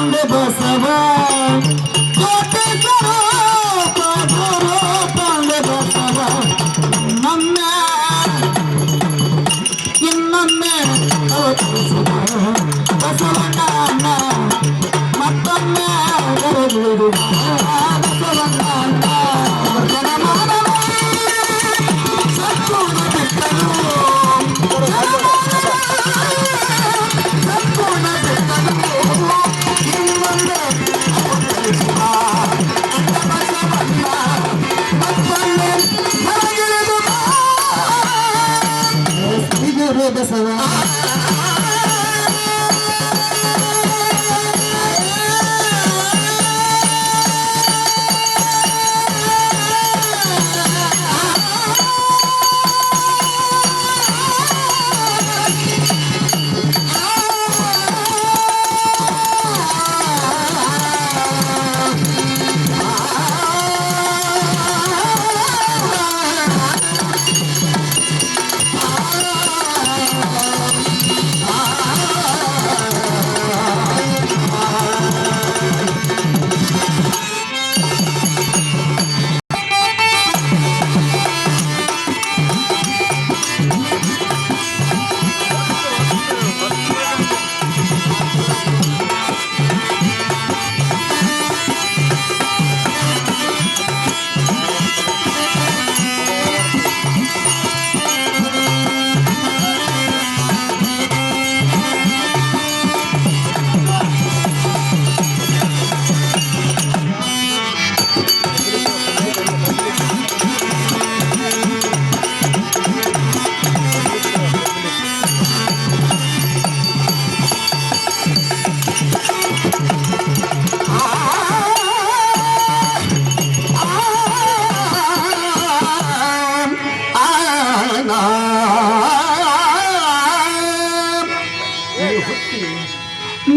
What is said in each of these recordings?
ತಂದೆ ಬಸವ ಕೋಟೆ ಗುರು ತಂದೆ ಬಸವ ಇನ್ನೊಮ್ಮೆ ಬಸವಣ್ಣ ಮತ್ತೊಮ್ಮೆ ಬಸವಣ್ಣ ಬಸವ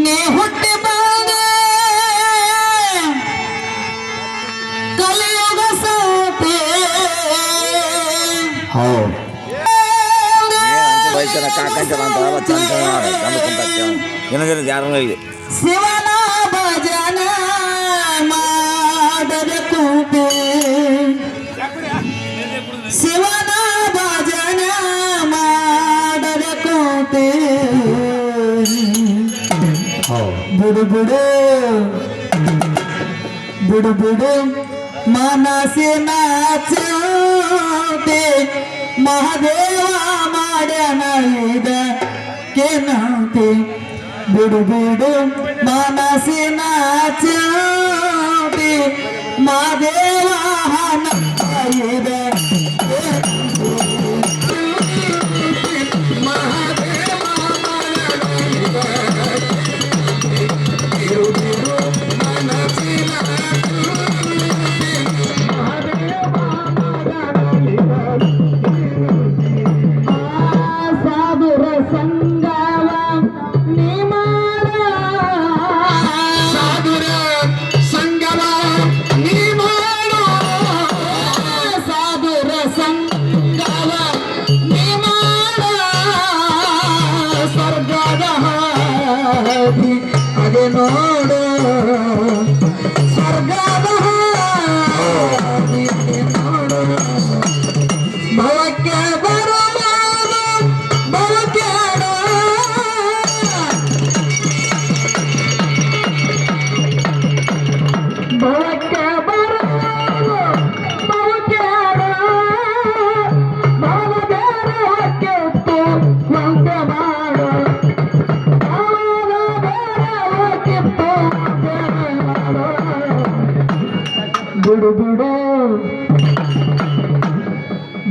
ನೀ ಹುಟ್ಟಿ ಬಂದ ಕಲಿಯುಗ ಸೌತೆ ಶಿವನ ಭಜನ ಮಾಡದ ಕೂಪೆ ಶಿವನ ಭಜನ ಮಾಡದ ಕೂಪೆ ಬಿಡು ಬಿಡು ಬಿಡು ಬಿಡು ಮನಸ್ಸಿನ ಚಿಂತೆ ಮಹಾದೇವ ಮಾಡ್ಯಾನ ಇದಕ್ಕೇನಂತೆ ಬಿಡು ಬಿಡು ಮನಸ್ಸಿನ ಚಿಂತೆ ಮಹಾದೇವ ಅದೇ ನೋಡು ಸ್ವರ್ಗದ ನೋಡು ಭವಕ್ಕೆ ಬರಬಹುದು ಭವಕ್ಕೆ ಭವಕ್ಕೆ ಬರಬಹುದು ಭವಕ್ಕೆ ಭವಕ್ಕೆ ಸ್ವಂತ ಮಾಡು ಬಿಡು ಬಿಡು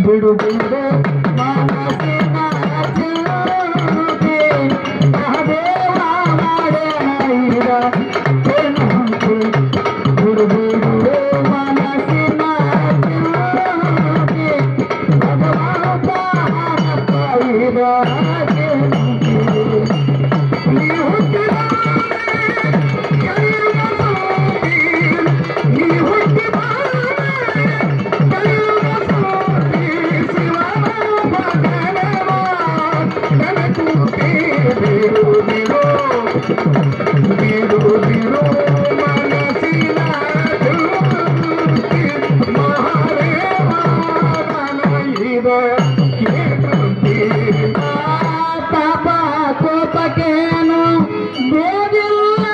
ಬಿಡು ಬಿಡು ಮನಸ್ಸಿನ ಚಿಂತೆ ಮಹಾದೇವ ಮಾಡ್ಯಾನ ಇದಕ್ಕೇನಂತೆ ಬಿಡು ಬಿಡು ಮನಸ್ಸಿನ ಚಿಂತೆ ಭಗವಂತ ಇದಕ್ಕೇನಂತೆ ನೀ ಹುಟ್ಟಿದ Thank you. ಬಿಡು ಬಿಡು ಮನಸ್ಸಿನ ದುಃಖಿ ಮಹಾದೇವ ನನಗಿದೆ ಕೀರ್ತಿ. ತಾಪ ಕೋಪಕ್ಕೇನು ಬೇದಿಲ್ಲ,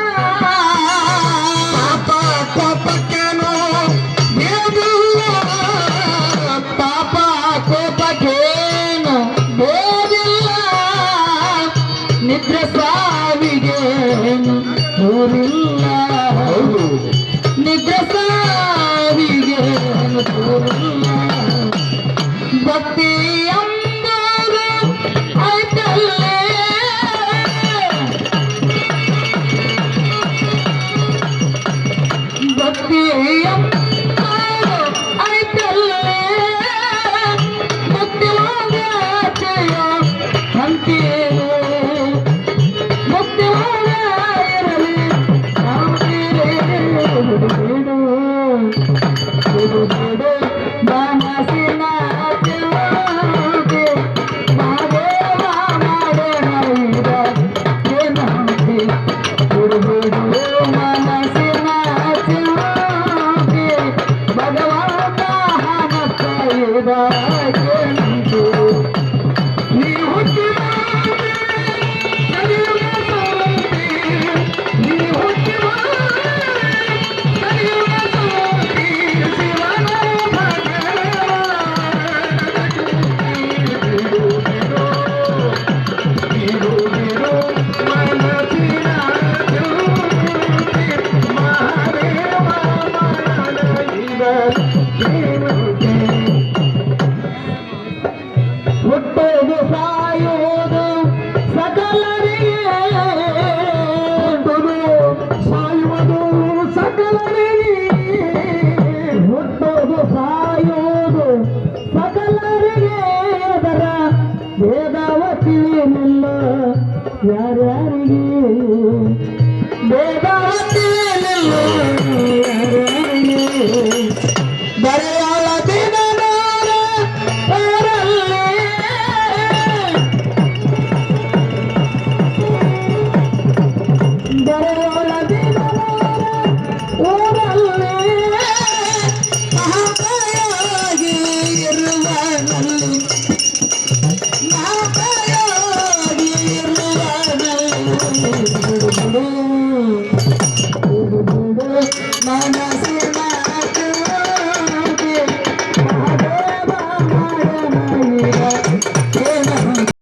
ಪಾಪ ಕೋಪಕ್ಕೇನು ಬೇದಿಲ್ಲ, ಪಾಪ ಕೋಪಕ್ಕೇನು ಬೇದಿಲ್ಲ, ನಿದ್ರೆ ಸಾವಿಗೇನು ದೂರಿಲ್ಲ, ನಿದ್ರೆ ಸಾವಿಗೇನು ದೂರಿಲ್ಲ. ಭಕ್ತಿ ಎಂಬುದು ಐತಲ್ಲೇ, ಭಕ್ತಿ ಎಂಬುದು ಐತಲ್ಲೇ, ಮುಕ್ತಿ ಮಾರ್ಗಚೆಯ ಹಂತೇನು, ಮುಕ್ತಿ ಮಾರ್ಗ ಇರಲಿ ಶಾಂತಿರೇ. ಬಿಡು ಬಿಡು ಬಿಡು ಬಿಡು ಮನಸ್ಸಿನ ಚಿಂತೆ, ಮಹಾದೇವ ಮಾಡೋಣ ಇದಕ್ಕೆ. ಬಿಡು ಬಿಡು ಮನಸ್ಸಿನ ಚಿಂತೆ, ಭಗವಂತ ಹಣಕ್ಕ ಇದಕ್ಕೆ. ನೀ ಹುಟ್ಟಿ ನಡೆಯುವ ಸೋತಿ, ನೀ ಹುಟ್ಟಿ ನಡೆಯುವ ಸೋತಿ, ಶಿವನ ಭಗವ. ಬಿಡು ಬಿಡು ಬಿಡು ಬಿಡು ಮನಸ್ಸಿನ ದುಃಖಿ ಮಹಾದೇವ ಇದಕ್ಕೆ. ಹುಟ್ಟುವುದು ಸಾಯುವುದು ಸಕಲರಿಗೆ, ಹುಟ್ಟುವುದು ಸಾಯುವುದು ಸಕಲರಿಗೆ, ಹುಟ್ಟುವುದು ಸಾಯುವುದು ಸಕಲರಿಗೆ. ಅದರ ಭೇದವ ತಿಳಿಯಲಿಲ್ಲ ಯಾರ್ಯಾರಿಗೆ, ಭೇದವ ತಿಳಿಯಲಿಲ್ಲ ಯಾರ್ಯಾರಿಗೆ. ಬರೆಯಾಳ ದಿನ ಮನ